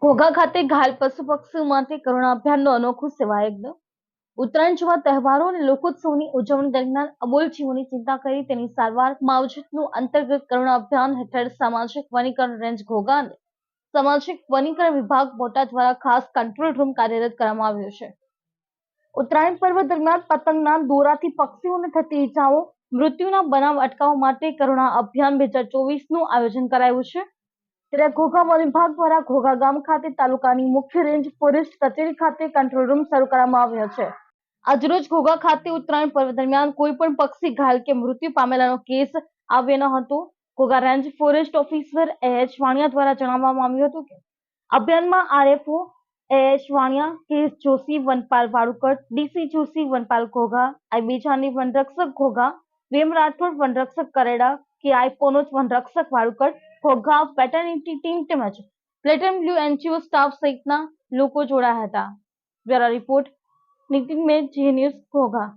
ઘોઘા ખાતે ઘાયલ પશુ પક્ષીઓ માટે કરુણા અભિયાનનો અનોખો સેવા યજ્ઞ. ઉત્તરાયણ જેવા તહેવારો અને લોકોત્સવની ઉજવણી દરમિયાન અબોલ જીવોની ચિંતા કરી તેની સારવાર માવજતનું અંતર્ગત કરુણા અભિયાન હેઠળ સામાજિક વનીકરણ રેન્જ ઘોઘા અને સામાજિક વનીકરણ વિભાગ બોટાદ દ્વારા ખાસ કંટ્રોલ રૂમ કાર્યરત કરવામાં આવ્યો છે. ઉત્તરાયણ પર્વ દરમિયાન પતંગના દોરાથી પક્ષીઓને થતી ઈજાઓ મૃત્યુના બનાવ અટકાવવા માટે કરુણા અભિયાન 2024નું આયોજન કરાયું છે. ત્યારે ઘોઘા વન વિભાગ દ્વારા ઘોઘા ગામ ખાતે તાલુકાની મુખ્ય રેન્જ ફોરેસ્ટ કચેરી ખાતે કંટ્રોલ રૂમ શરૂ કરવામાં આવ્યો છે. આજરોજ ઘોઘા ખાતે ઉત્તરાયણ પર્વ દરમિયાન કોઈ પણ પક્ષી ઘાયલ કે મૃત્યુ પામેલાનો કેસ આવ્યો ન હતો. Ghogha range forest officer H Vaniya દ્વારા જણાવવામાં આવ્યું હતું કે અભિયાનમાં RFO H Vaniya, KS Joshi વનપાલ વાળુકટ, ડીસી જોશી વનપાલ ઘોઘા, આઈબી જાની વનરક્ષક ઘોઘા, વેમ રાઠોડ વનરક્ષક કરેડા, કેઆઈ પોનોજ વનરક્ષક વાળુકટ, ઘોઘા વેટરનિટી ટીમ તેમજ પ્લેટન બ્લુ એનજીઓ સ્ટાફ સહિતના લોકો જોડાયા હતા. બ્યુરો રિપોર્ટ નીતિન મેઘ, જી ન્યૂઝ, ઘોઘા.